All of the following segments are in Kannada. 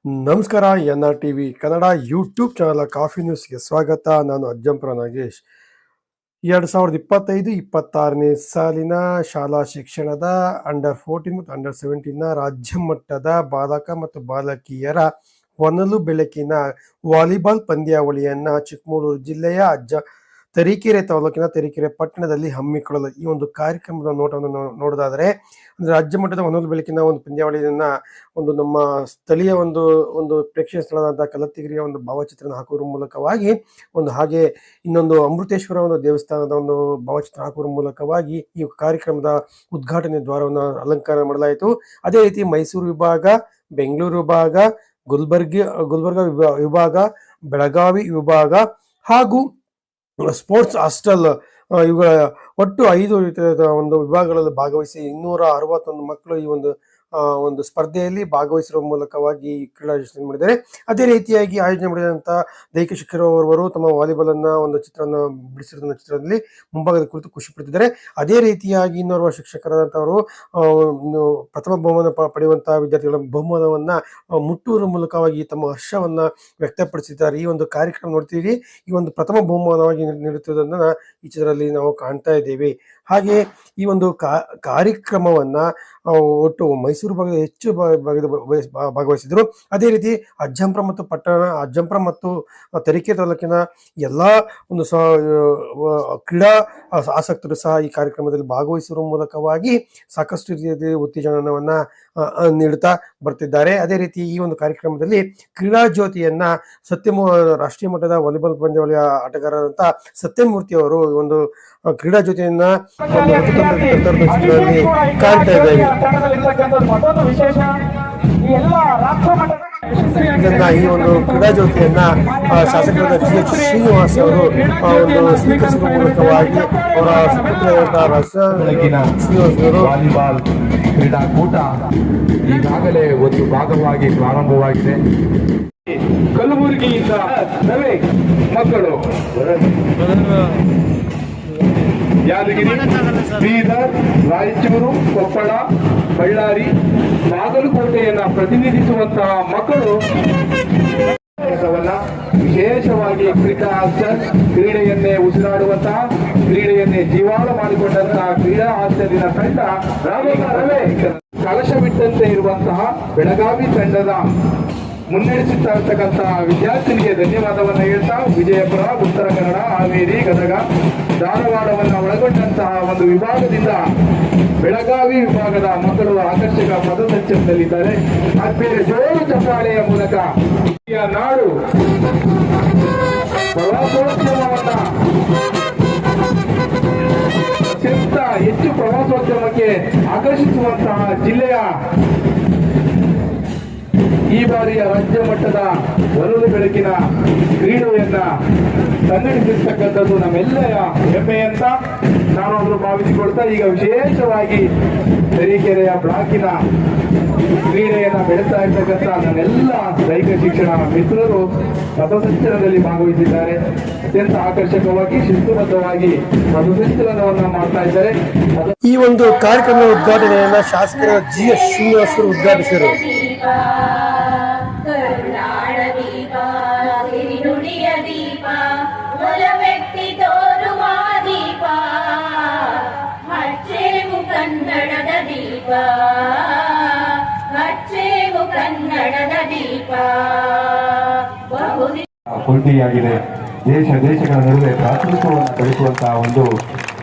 ನಮಸ್ಕಾರ. NRTV Kannada YouTube channel coffee ನ್ಯೂಸ್ಗೆ ಸ್ವಾಗತ. ನಾನು ಅಜ್ಜಂಪುರ ನಾಗೇಶ್. 2025-26ನೇ ಸಾಲಿನ ಶಾಲಾ ಶಿಕ್ಷಣದ ಅಂಡರ್ 14 ಮತ್ತು ಅಂಡರ್ 17ನ ರಾಜ್ಯ ಮಟ್ಟದ ಬಾಲಕ ಮತ್ತು ಬಾಲಕಿಯರ ಹೊನಲು ಬೆಳಕಿನ ವಾಲಿಬಾಲ್ ಪಂದ್ಯಾವಳಿಯನ್ನು ಚಿಕ್ಕಮಗಳೂರು ಜಿಲ್ಲೆಯ ತರೀಕೆರೆ ತಾಲೂಕಿನ ತರೀಕೆರೆ ಪಟ್ಟಣದಲ್ಲಿ ಹಮ್ಮಿಕೊಳ್ಳಲು ಈ ಒಂದು ಕಾರ್ಯಕ್ರಮದ ನೋಟವನ್ನು ನೋಡೋದಾದರೆ ರಾಜ್ಯ ಮಟ್ಟದ ಹೊನಲು ಬೆಳಕಿನ ಒಂದು ಪಂದ್ಯಾವಳಿಯನ್ನ ನಮ್ಮ ಸ್ಥಳೀಯ ಒಂದು ಪ್ರೇಕ್ಷಣೀಯ ಸ್ಥಳವಾದ ಕಲತ್ತಿಗಿರಿಯ ಒಂದು ಭಾವಚಿತ್ರನ ಹಾಕುವ ಮೂಲಕವಾಗಿ ಹಾಗೆ ಇನ್ನೊಂದು ಅಮೃತೇಶ್ವರ ಒಂದು ದೇವಸ್ಥಾನದ ಒಂದು ಭಾವಚಿತ್ರ ಹಾಕುವ ಮೂಲಕವಾಗಿ ಈ ಕಾರ್ಯಕ್ರಮದ ಉದ್ಘಾಟನೆ ದ್ವಾರವನ್ನು ಅಲಂಕಾರ ಮಾಡಲಾಯಿತು. ಅದೇ ರೀತಿ ಮೈಸೂರು ವಿಭಾಗ, ಬೆಂಗಳೂರು ವಿಭಾಗ, ಗುಲ್ಬರ್ಗ ವಿಭಾಗ, ಬೆಳಗಾವಿ ವಿಭಾಗ ಹಾಗೂ ಸ್ಪೋರ್ಟ್ಸ್ ಹಾಸ್ಟೆಲ್ ಇವುಗಳ ಒಟ್ಟು 5 ರೀತಿಯ ಒಂದು ವಿಭಾಗಗಳಲ್ಲಿ ಭಾಗವಹಿಸಿ 261 ಮಕ್ಕಳು ಈ ಒಂದು ಸ್ಪರ್ಧೆಯಲ್ಲಿ ಭಾಗವಹಿಸಿರುವ ಮೂಲಕವಾಗಿ ಕ್ರೀಡಾ ಯೋಜನೆ ಮಾಡಿದ್ದಾರೆ. ಅದೇ ರೀತಿಯಾಗಿ ಆಯೋಜನೆ ಮಾಡಿದಂತಹ ದೈಹಿಕ ಶಿಕ್ಷಕರವರು ತಮ್ಮ ವಾಲಿಬಾಲ್ ಅನ್ನ ಒಂದು ಚಿತ್ರವನ್ನು ಬಿಡಿಸಿರುವ ಚಿತ್ರದಲ್ಲಿ ಮುಂಭಾಗದ ಕುರಿತು ಖುಷಿ ಪಡ್ತಿದ್ದಾರೆ. ಅದೇ ರೀತಿಯಾಗಿ ಇನ್ನೋರ್ವ ಶಿಕ್ಷಕರಾದಂತವರು ಪ್ರಥಮ ಬಹುಮಾನ ಪಡೆಯುವಂತಹ ವಿದ್ಯಾರ್ಥಿಗಳ ಬಹುಮಾನವನ್ನ ಮುಟ್ಟುವ ಮೂಲಕವಾಗಿ ತಮ್ಮ ಹರ್ಷವನ್ನ ವ್ಯಕ್ತಪಡಿಸಿದ್ದಾರೆ. ಈ ಒಂದು ಕಾರ್ಯಕ್ರಮ ನೋಡ್ತೀವಿ. ಈ ಒಂದು ಪ್ರಥಮ ಬಹುಮಾನವಾಗಿ ನೀಡುತ್ತಿರುವುದನ್ನ ಈ ಚಿತ್ರದಲ್ಲಿ ನಾವು ಕಾಣ್ತಾ ಇದ್ದೇವೆ. ಹಾಗೆ ಈ ಒಂದು ಕಾರ್ಯಕ್ರಮವನ್ನ ಒಟ್ಟು ಮೈಸೂರು ಭಾಗದ ಹೆಚ್ಚು ಭಾಗವಹಿಸಿದ್ರು. ಅದೇ ರೀತಿ ಅಜ್ಜಂಪುರ ಮತ್ತು ತರೀಕೆರೆ ತಾಲೂಕಿನ ಎಲ್ಲಾ ಒಂದು ಕ್ರೀಡಾ ಆಸಕ್ತರು ಸಹ ಈ ಕಾರ್ಯಕ್ರಮದಲ್ಲಿ ಭಾಗವಹಿಸುವ ಮೂಲಕವಾಗಿ ಸಾಕಷ್ಟು ರೀತಿಯಲ್ಲಿ ಉತ್ತೇಜನವನ್ನ ನೀಡುತ್ತಾ ಬರ್ತಿದ್ದಾರೆ. ಅದೇ ರೀತಿ ಈ ಒಂದು ಕಾರ್ಯಕ್ರಮದಲ್ಲಿ ಕ್ರೀಡಾ ಜ್ಯೋತಿಯನ್ನ ರಾಷ್ಟ್ರೀಯ ಮಟ್ಟದ ವಾಲಿಬಾಲ್ ಪಂದ್ಯಾವಳಿಯ ಆಟಗಾರರಾದಂತ ಸತ್ಯಮೂರ್ತಿ ಅವರು ಒಂದು ಕ್ರೀಡಾ ಜ್ಯೋತಿಯನ್ನ ಕಾಣ್ತಾ ಇದ್ದೇವೆ. ಈ ಒಂದು ಕ್ರೀಡಾ ಜ್ಯೋತಿಯನ್ನ ಶಾಸಕರಾದ GH ಶ್ರೀನಿವಾಸ್ ಅವರು ಒಂದು ಸ್ವೀಕರಿಸುವ ಮೂಲಕವಾಗಿ ಅವರ ವಾಲಿಬಾಲ್ ಕ್ರೀಡಾಕೂಟ ಈಗಾಗಲೇ ಒಂದು ಭಾಗವಾಗಿ ಪ್ರಾರಂಭವಾಗಿದೆ. ಕಲಬುರಗಿಯಿಂದ ಮಕ್ಕಳು ಯಾದಗಿರಿ, ಬೀದರ್, ರಾಯಚೂರು, ಕೊಪ್ಪಳ, ಬಳ್ಳಾರಿ, ಬಾಗಲಕೋಟೆಯನ್ನ ಪ್ರತಿನಿಧಿಸುವಂತಹ ಮಕ್ಕಳು ವಿಶೇಷವಾಗಿ ಕ್ರೀಡೆಯನ್ನೇ ಉಸಿರಾಡುವಂತಹ, ಕ್ರೀಡೆಯನ್ನೇ ಜೀವಾಳು ಮಾಡಿಕೊಂಡಂತಹ ಕ್ರೀಡಾ ಹಾಸ್ಯದಿನ ತಂಡ ಕಲಶವಿಟ್ಟಂತೆ ಇರುವಂತಹ ಬೆಳಗಾವಿ ತಂಡದ ಮುನ್ನಡೆಸುತ್ತಾ ಇರ್ತಕ್ಕಂತಹ ವಿದ್ಯಾರ್ಥಿನಿಗೆ ಧನ್ಯವಾದವನ್ನು ಹೇಳ್ತಾ ವಿಜಯಪುರ, ಉತ್ತರ ಕನ್ನಡ, ಹಾವೇರಿ, ಗದಗ, ಧಾರವಾಡವನ್ನು ಒಳಗೊಂಡಂತಹ ಒಂದು ವಿಭಾಗದಿಂದ ಬೆಳಗಾವಿ ವಿಭಾಗದ ಮಕ್ಕಳು ಆಕರ್ಷಕ ಪಥಸಂಚಲನದಲ್ಲಿದ್ದಾರೆ. ಬೇರೆ ಜೋರು ಚಪ್ಪಾಳೆಯ ಮೂಲಕ ನಾಡು ಪ್ರವಾಸೋದ್ಯಮವನ್ನ ಅತ್ಯಂತ ಹೆಚ್ಚು ಪ್ರವಾಸೋದ್ಯಮಕ್ಕೆ ಆಕರ್ಷಿಸುವಂತಹ ಜಿಲ್ಲೆಯ ಈ ಬಾರಿಯ ರಾಜ್ಯ ಮಟ್ಟದ ಹೊನಲು ಬೆಳಕಿನ ಕ್ರೀಡೆಯನ್ನ ಸಂಘಟಿಸಿರ್ತಕ್ಕಂಥದ್ದು ನಮ್ಮೆಲ್ಲರ ಹೆಮ್ಮೆ ಅಂತ ನಾನಾದರೂ ಭಾವಿಸಿಕೊಳ್ತಾ ಈಗ ವಿಶೇಷವಾಗಿ ತರೀಕೆರೆಯ ಬ್ಲಾಕಿನ ಕ್ರೀಡೆಯನ್ನ ಬೆಳೆಸ್ತಾ ಇರ್ತಕ್ಕಂಥ ನನ್ನೆಲ್ಲ ದೈಹಿಕ ಶಿಕ್ಷಣ ಮಿತ್ರರು ಪಥಸಂಚಲನದಲ್ಲಿ ಭಾಗವಹಿಸಿದ್ದಾರೆ. ಅತ್ಯಂತ ಆಕರ್ಷಕವಾಗಿ ಶಿಸ್ತುಬದ್ಧವಾಗಿ ಪಥಸಂಚಲನವನ್ನ ಮಾಡ್ತಾ ಇದ್ದಾರೆ. ಈ ಒಂದು ಕಾರ್ಯಕ್ರಮದ ಉದ್ಘಾಟನೆಯನ್ನ ಶಾಸಕರ GH ಶ್ರೀನಿವಾಸ್ ಅವರು ಉದ್ಘಾಟಿಸಿದರು. ಕನ್ನಡದ ದೀಪ ಹಚ್ಚೇವು ಕನ್ನಡದ ದೀಪ ಕೊಂಡಿಯಾಗಿದೆ. ದೇಶಗಳ ನಡುವೆ ಭ್ರಾತೃತ್ವವನ್ನು ಬೆಳೆಸುವಂತಹ ಒಂದು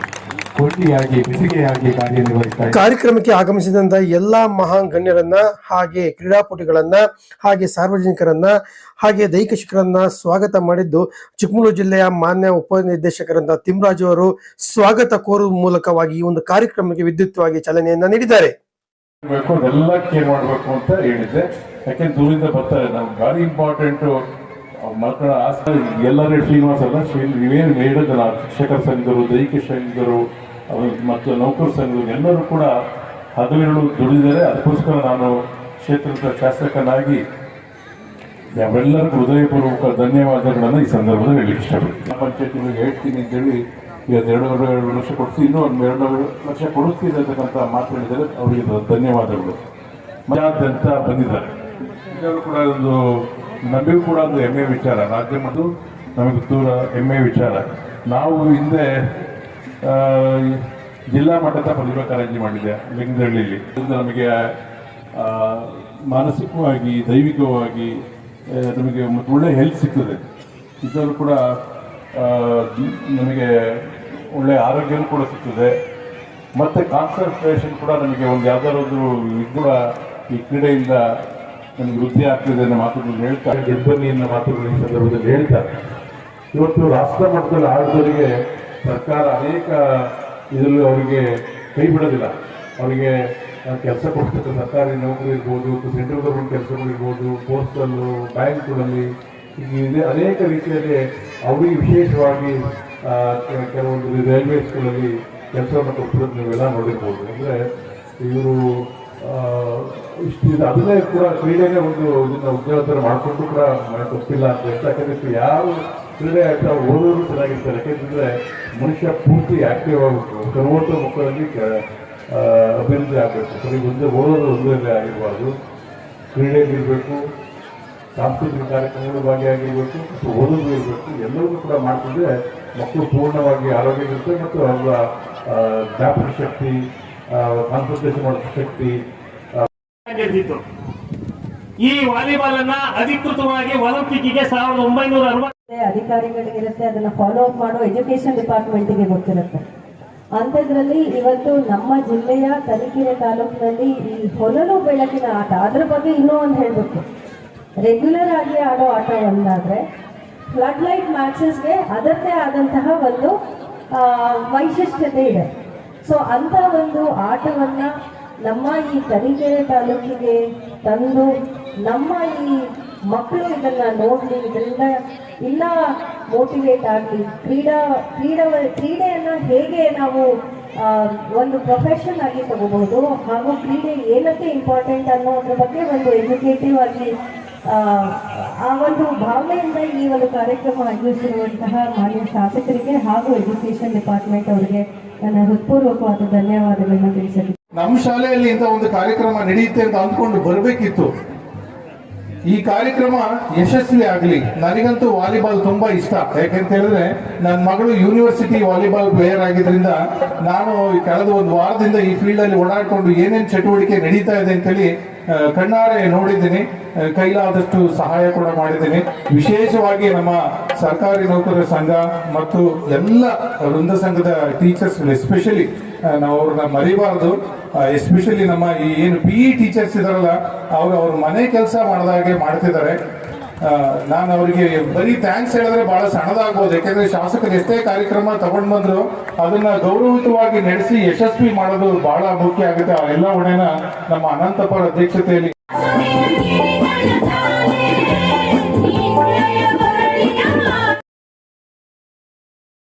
ಕೊಂಡಿಯಾಗಿ ಬಿಸಿಗೆಯಾಗಿ ಕಾರ್ಯನಿರ್ವಹಿಸ್ತಾರೆ. ಕಾರ್ಯಕ್ರಮಕ್ಕೆ ಆಗಮಿಸಿದಂತ ಎಲ್ಲಾ ಮಹಾನ್ ಗಣ್ಯರನ್ನ, ಹಾಗೆ ಕ್ರೀಡಾಪಟುಗಳನ್ನ, ಹಾಗೆ ಸಾರ್ವಜನಿಕರನ್ನ, ಹಾಗೆ ದೈಹಿಕ ಶಿಕ್ಷಕರನ್ನ ಸ್ವಾಗತ ಮಾಡಿದ್ದು ಚಿಕ್ಕಮಗಳೂರು ಜಿಲ್ಲೆಯ ಮಾನ್ಯ ಉಪನಿರ್ದೇಶಕರಂತ ತಿಮ್ಮರಾಜು ಅವರು ಸ್ವಾಗತ ಕೋರುವ ಮೂಲಕವಾಗಿ ಈ ಒಂದು ಕಾರ್ಯಕ್ರಮಕ್ಕೆ ವಿದ್ಯುಕ್ತವಾಗಿ ಚಾಲನೆಯನ್ನ ನೀಡಿದ್ದಾರೆ. ಅದೆಲ್ಲ ಕೇರ್ ಮಾಡಬೇಕು ಅಂತ ಹೇಳಿದ್ದೆ. ಯಾಕೆಂದ್ರೆ ದೂರಿಂದ ಬರ್ತಾರೆ, ನಮ್ಗೆ ಗಾಡಿ ಇಂಪಾರ್ಟೆಂಟ್ ಮಕ್ಕಳ ಆಸ್ತಿ ಎಲ್ಲರೂ ಶ್ರೀನಿವಾಸ ಅಲ್ಲ, ನೀವೇನು ಹೇಳಿದ್ರಲ್ಲ, ಶಿಕ್ಷಕರ ಸಂಘರು, ದೈಹಿಕ ಸಂಘರು ಮತ್ತು ನೌಕರ ಸಂಘರು ಎಲ್ಲರೂ ಕೂಡ ಹಗಲಿರುಳು ದುಡಿದರೆ. ಅದಕ್ಕೋಸ್ಕರ ನಾನು ಕ್ಷೇತ್ರದ ಶಾಸಕನಾಗಿ ನಾವೆಲ್ಲರಿಗೂ ಹೃದಯಪೂರ್ವಕ ಧನ್ಯವಾದಗಳನ್ನು ಈ ಸಂದರ್ಭದಲ್ಲಿ ಹೇಳಲಿಕ್ಕೆ ಇಷ್ಟಪಡ್ತೀನಿ. ಪಂಚಾಯತಿಗಳಿಗೆ ಹೇಳ್ತೀನಿ ಅಂತೇಳಿ ಈಗ 2.5 ಲಕ್ಷ ಕೊಡ್ತೀವಿ, ಇನ್ನೂ ಒಂದು 2 ಲಕ್ಷ ಕೊಡಿಸ್ತೀನಿ ಅಂತಕ್ಕಂಥ ಮಾತು ಹೇಳಿದರೆ ಅವರಿಗೆ ಧನ್ಯವಾದಗಳು. ಮಜಾದ್ಯಂತ ಬಂದಿದ್ದಾರೆ. ಇದರಲ್ಲೂ ಕೂಡ ಒಂದು ನಮಗೂ ಕೂಡ ಒಂದು ಹೆಮ್ಮೆ ವಿಚಾರ, ರಾಜ್ಯ ಮತ್ತು ನಮಗೆ ದೂರ ಹೆಮ್ಮೆ ವಿಚಾರ. ನಾವು ಹಿಂದೆ ಜಿಲ್ಲಾ ಮಟ್ಟದ ಪ್ರತಿಭಾ ಕಾರಂಜಿ ಮಾಡಿದೆ ಲಿಂಗದಹಳ್ಳಿಯಲ್ಲಿ. ನಮಗೆ ಮಾನಸಿಕವಾಗಿ ದೈವಿಕವಾಗಿ ನಮಗೆ ಮತ್ತು ಒಳ್ಳೆ ಹೆಲ್ತ್ ಸಿಗ್ತದೆ. ಇದರಲ್ಲೂ ಕೂಡ ನಮಗೆ ಒಳ್ಳೆ ಆರೋಗ್ಯವೂ ಕೂಡ ಸಿಗ್ತದೆ ಮತ್ತು ಕಾನ್ಸಂಟ್ರೇಷನ್ ಕೂಡ ನಮಗೆ ಒಂದು ಯಾವ್ದಾದ್ರು ಒಂದು ಇದು ಕೂಡ ಈ ಕ್ರೀಡೆಯಿಂದ ನಮಗೆ ವೃದ್ಧಿ ಆಗ್ತದೆ ಅನ್ನೋ ಮಾತುಗಳನ್ನು ಹೇಳ್ತಾರೆ, ಗೆಬ್ಬನಿಯನ್ನ ಮಾತುಗಳು ಈ ಸಂದರ್ಭದಲ್ಲಿ ಹೇಳ್ತಾರೆ. ಇವತ್ತು ರಾಷ್ಟ್ರ ಮಟ್ಟದಲ್ಲಿ ಆಡೋದವರಿಗೆ ಸರ್ಕಾರ ಅನೇಕ ಇದರಲ್ಲಿ ಅವರಿಗೆ ಕೈ ಬಿಡೋದಿಲ್ಲ. ಅವರಿಗೆ ಕೆಲಸ ಕೊಡ್ತಕ್ಕ ಸರ್ಕಾರಿ ನೌಕರಿ ಇರ್ಬೋದು, ಸೆಂಟ್ರಲ್ ಗೌರ್ಮೆಂಟ್ ಕೆಲಸಗಳಿರ್ಬೋದು, ಪೋಸ್ಟಲ್ಲು, ಬ್ಯಾಂಕ್ಗಳಲ್ಲಿ ಇದೆ ಅನೇಕ ರೀತಿಯಲ್ಲಿ ಅವರಿಗೆ ವಿಶೇಷವಾಗಿ ಕೆಲವೊಂದು ರೈಲ್ವೇಸ್ಗಳಲ್ಲಿ ಕೆಲಸವನ್ನು ಕೊಡ್ತಿರೋದು ನೀವೆಲ್ಲ ನೋಡಿರ್ಬೋದು. ಅಂದರೆ ಇವರು ಇಷ್ಟಿದೆ, ಅದನ್ನೇ ಕೂಡ ಕ್ರೀಡೆಗೆ ಒಂದು ಇದನ್ನು ಉದ್ಯೋಗ ಮಾಡಿಕೊಂಡು ಕೂಡ ಗೊತ್ತಿಲ್ಲ ಅಂತ ಹೇಳ್ತಾ. ಯಾಕಂದರೆ ಯಾವ ಕ್ರೀಡೆ ಆಗ್ತಾ ಓದೋರು ಚೆನ್ನಾಗಿರ್ತಾರೆ. ಯಾಕೆಂತಂದರೆ ಮನುಷ್ಯ ಪೂರ್ತಿ ಆಕ್ಟಿವ್ ಆಗಬೇಕು, ಸರ್ವೋತ್ತಮುಖದಲ್ಲಿ ಅಭಿವೃದ್ಧಿ ಆಗಬೇಕು. ಸರಿ, ಒಂದೇ ಓದೋದು ಒಂದರಲ್ಲೇ ಆಗಿರಬಾರ್ದು, ಕ್ರೀಡೆಯಲ್ಲಿರಬೇಕು, ಸಾಂಸ್ಕೃತಿಕ ಕಾರ್ಯಕ್ರಮಗಳು ಭಾಗಿಯಾಗಿರಬೇಕು ಮತ್ತು ಓದೋದು ಇರಬೇಕು. ಎಲ್ಲವನ್ನೂ ಕೂಡ ಮಾಡಿಕೊಂಡ್ರೆ ಮಕ್ಕಳು ಪೂರ್ಣವಾಗಿ ಆರೋಗ್ಯ ಇರುತ್ತೆ ಮತ್ತು ಅವರ ಜ್ಞಾಪಕ ಶಕ್ತಿ, ಕಾನ್ಸಂಟ್ರೇಷನ್ ಮಾಡೋ ಶಕ್ತಿ. ಈ ವಾಲಿಬಾಲ್ ಅನ್ನ ಅಧಿಕೃತವಾಗಿ ಒಲಿಂಪಿಕ್ಗೆ 1960 ಅಧಿಕಾರಿಗಳಿರುತ್ತೆ, ಅದನ್ನ ಫಾಲೋ ಅಪ್ ಮಾಡೋ ಎಜುಕೇಶನ್ ಡಿಪಾರ್ಟ್ಮೆಂಟ್ಗೆ ಗೊತ್ತಿರುತ್ತೆ. ಅಂಥದ್ರಲ್ಲಿ ಇವತ್ತು ನಮ್ಮ ಜಿಲ್ಲೆಯ ತರೀಕೆರೆ ತಾಲೂಕಿನಲ್ಲಿ ಈ ಹೊನಲು ಬೆಳಕಿನ ಆಟ, ಅದ್ರ ಬಗ್ಗೆ ಇನ್ನೂ ಒಂದು ಹೇಳಬೇಕು. ರೆಗ್ಯುಲರ್ ಆಗಿ ಆಡೋ ಆಟ ಒಂದಾದ್ರೆ ಫ್ಲಡ್ ಲೈಟ್ ಮ್ಯಾಚಸ್ಗೆ ಅದರದ್ದೇ ಆದಂತಹ ಒಂದು ವೈಶಿಷ್ಟ್ಯತೆ ಇದೆ. ಸೊ ಅಂಥ ಒಂದು ಆಟವನ್ನ ನಮ್ಮ ಈ ತರೀಕೆರೆ ತಾಲೂಕಿಗೆ ತಂದು ನಮ್ಮ ಈ ಮಕ್ಕಳು ಇದನ್ನ ನೋಡಲಿ, ಇದರಿಂದ ಇಲ್ಲ ಮೋಟಿವೇಟ್ ಆಗಲಿ, ಕ್ರೀಡೆಯನ್ನ ಹೇಗೆ ನಾವು ಒಂದು ಪ್ರೊಫೆಷನ್ ಆಗಿ ತಗೋಬಹುದು, ಹಾಗೂ ಕ್ರೀಡೆ ಏನಕ್ಕೆ ಇಂಪಾರ್ಟೆಂಟ್ ಅನ್ನೋದ್ರ ಬಗ್ಗೆ ಒಂದು ಎಜುಕೇಟಿವ್ ಆಗಿ ಆ ಒಂದು ಭಾವನೆಯಿಂದ ಈ ಒಂದು ಕಾರ್ಯಕ್ರಮ ಆಯೋಜಿಸಿರುವಂತಹ ಮಾನ್ಯ ಶಾಸಕರಿಗೆ ಹಾಗೂ ಎಜುಕೇಶನ್ ಡಿಪಾರ್ಟ್ಮೆಂಟ್ ಅವರಿಗೆ ನನ್ನ ಹೃತ್ಪೂರ್ವಕವಾದ ಧನ್ಯವಾದಗಳನ್ನ ತಿಳಿಸಿದೆ. ನಮ್ಮ ಶಾಲೆಯಲ್ಲಿ ಇಂಥ ಒಂದು ಕಾರ್ಯಕ್ರಮ ನಡೆಯುತ್ತೆ ಅಂತ ಅಂದ್ಕೊಂಡು ಬರಬೇಕಿತ್ತು. ಈ ಕಾರ್ಯಕ್ರಮ ಯಶಸ್ವಿ ಆಗಲಿ. ನನಗಂತೂ ವಾಲಿಬಾಲ್ ತುಂಬಾ ಇಷ್ಟ. ಯಾಕೆಂತ ಹೇಳಿದ್ರೆ ನನ್ನ ಮಗಳು ಯೂನಿವರ್ಸಿಟಿ ವಾಲಿಬಾಲ್ ಪ್ಲೇಯರ್ ಆಗಿದ್ರಿಂದ ನಾನು ಕಳೆದ ಒಂದು ವಾರದಿಂದ ಈ ಫೀಲ್ಡ್ ಅಲ್ಲಿ ಓಡಾಡ್ಕೊಂಡು ಏನೇನು ಚಟುವಟಿಕೆ ನಡೀತಾ ಇದೆ ಅಂತೇಳಿ ಕಣ್ಣಾರೆ ನೋಡಿದ್ದೀನಿ. ಕೈಲಾದಷ್ಟು ಸಹಾಯ ಕೂಡ ಮಾಡಿದ್ದೀನಿ. ವಿಶೇಷವಾಗಿ ನಮ್ಮ ಸರ್ಕಾರಿ ನೌಕರರ ಸಂಘ ಮತ್ತು ಎಲ್ಲ ವೃಂದ ಸಂಘದ ಟೀಚರ್ಸ್ ಎಸ್ಪೆಷಲಿ ನಾವು ಅವ್ರನ್ನ ಮರಿಬಾರ್ದು. ಎಸ್ಪೆಷಲಿ ನಮ್ಮ ಈ ಏನು PE ಟೀಚರ್ಸ್ ಇದಾರಲ್ಲ, ಅವ್ರ ಮನೆ ಕೆಲಸ ಮಾಡಿದಾಗೆ ಮಾಡ್ತಿದ್ದಾರೆ. ನಾನು ಅವರಿಗೆ ಬರೀ ಥ್ಯಾಂಕ್ಸ್ ಹೇಳಿದ್ರೆ ಬಹಳ ಸಣ್ಣದಾಗ್ಬೋದು. ಯಾಕೆಂದ್ರೆ ಶಾಸಕರು ಎಷ್ಟೇ ಕಾರ್ಯಕ್ರಮ ತಗೊಂಡ್ ಬಂದ್ರು ಅದನ್ನ ಗೌರವಯುತವಾಗಿ ನಡೆಸಿ ಯಶಸ್ವಿ ಮಾಡೋದು ಬಹಳ ಮುಖ್ಯ ಆಗುತ್ತೆ. ಆ ಎಲ್ಲ ಹೊಣೆನ ನಮ್ಮ ಅನಂತಪ್ಪರ ಅಧ್ಯಕ್ಷತೆಯಲ್ಲಿ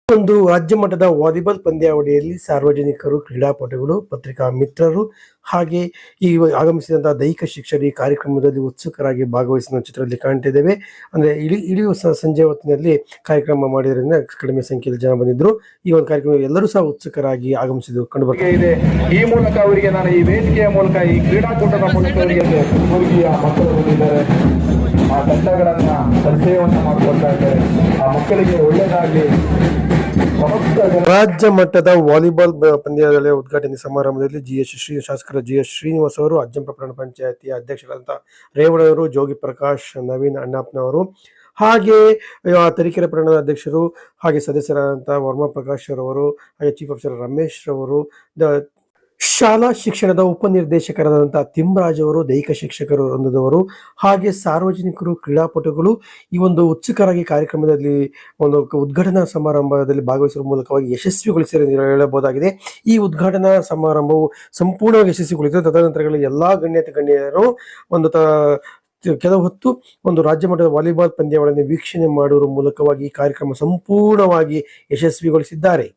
ಒಂದು ರಾಜ್ಯ ಮಟ್ಟದ ವಾಲಿಬಾಲ್ ಪಂದ್ಯಾವಳಿಯಲ್ಲಿ ಸಾರ್ವಜನಿಕರು, ಕ್ರೀಡಾಪಟುಗಳು, ಪತ್ರಿಕಾ ಮಿತ್ರರು ಹಾಗೆ ಈ ಆಗಮಿಸಿದಂತಹ ದೈಹಿಕ ಶಿಕ್ಷಕರು ಈ ಕಾರ್ಯಕ್ರಮದಲ್ಲಿ ಉತ್ಸುಕರಾಗಿ ಭಾಗವಹಿಸಿದ ಚಿತ್ರದಲ್ಲಿ ಕಾಣ್ತಿದ್ದೇವೆ. ಅಂದ್ರೆ ಇಡೀ ಸಂಜೆ ಹೊತ್ತಿನಲ್ಲಿ ಕಾರ್ಯಕ್ರಮ ಮಾಡಿದ್ರಿಂದ ಕಡಿಮೆ ಸಂಖ್ಯೆಯಲ್ಲಿ ಜನ ಬಂದಿದ್ರು. ಈ ಒಂದು ಕಾರ್ಯಕ್ರಮ ಎಲ್ಲರೂ ಸಹ ಉತ್ಸುಕರಾಗಿ ಆಗಮಿಸಿದ್ದು ಕಂಡು ಇದೆ. ಈ ಮೂಲಕ ಅವರಿಗೆ ನಾನು ಈ ವೇದಿಕೆಯ ಮೂಲಕ ಈ ಕ್ರೀಡಾಕೂಟದ ಮೂಲಕ ಅವರಿಗೆ ಹುಡುಗಿಯ ಮಕ್ಕಳು ಬಂದಿದ್ದಾರೆ. ಆ ತಂಡಗಳನ್ನ ಪರಿಚಯವನ್ನು ಮಾಡಿಕೊಡ್ತಾ ಇದ್ದಾರೆ. ಆ ಮಕ್ಕಳಿಗೆ ಒಳ್ಳೆಯದಾಗಲಿ. ರಾಜ್ಯ ಮಟ್ಟದ ವಾಲಿಬಾಲ್ ಪಂದ್ಯಾವಳಿಯ ಉದ್ಘಾಟನೆ ಸಮಾರಂಭದಲ್ಲಿ ಶಾಸಕರ GS ಶ್ರೀನಿವಾಸ್ ಅವರು, ಅಜ್ಜಂಪುರ ಪಟ್ಟಣ ಪಂಚಾಯತಿಯ ಅಧ್ಯಕ್ಷರಾದಂತಹ ರೇವಣವರು, ಜೋಗಿ ಪ್ರಕಾಶ್, ನವೀನ್ ಅಣ್ಣಪ್ಪನವರು ಹಾಗೆ ತರೀಕೆರೆ ಪಟ್ಟಣದ ಅಧ್ಯಕ್ಷರು ಹಾಗೆ ಸದಸ್ಯರಾದಂತಹ ವರ್ಮಾ ಪ್ರಕಾಶ್ ರವರು ಹಾಗೆ ಚೀಫ್ ಆಫೀಸರ್ ರಮೇಶ್ ರವರು, ಶಾಲಾ ಶಿಕ್ಷಣದ ಉಪನಿರ್ದೇಶಕರಾದಂತಹ ತಿಮ್ರಾಜ್ ಅವರು, ದೈಹಿಕ ಶಿಕ್ಷಕರು ವೃಂದದವರು ಹಾಗೆ ಸಾರ್ವಜನಿಕರು, ಕ್ರೀಡಾಪಟುಗಳು ಈ ಒಂದು ಉತ್ಸುಕರಾಗಿ ಕಾರ್ಯಕ್ರಮದಲ್ಲಿ ಒಂದು ಉದ್ಘಾಟನಾ ಸಮಾರಂಭದಲ್ಲಿ ಭಾಗವಹಿಸುವ ಮೂಲಕವಾಗಿ ಯಶಸ್ವಿಗೊಳಿಸಿದೆ ಹೇಳಬಹುದಾಗಿದೆ. ಈ ಉದ್ಘಾಟನಾ ಸಮಾರಂಭವು ಸಂಪೂರ್ಣವಾಗಿ ಯಶಸ್ವಿಗೊಳಿಸಿದೆ. ತದನಂತರಗಳಲ್ಲಿ ಎಲ್ಲಾ ಗಣ್ಯರು ಒಂದು ಕೆಲವು ಹೊತ್ತು ಒಂದು ರಾಜ್ಯ ಮಟ್ಟದ ವಾಲಿಬಾಲ್ ಪಂದ್ಯಾವಳಿಯನ್ನು ವೀಕ್ಷಣೆ ಮಾಡುವ ಮೂಲಕವಾಗಿ ಈ ಕಾರ್ಯಕ್ರಮ ಸಂಪೂರ್ಣವಾಗಿ ಯಶಸ್ವಿಗೊಳಿಸಿದ್ದಾರೆ.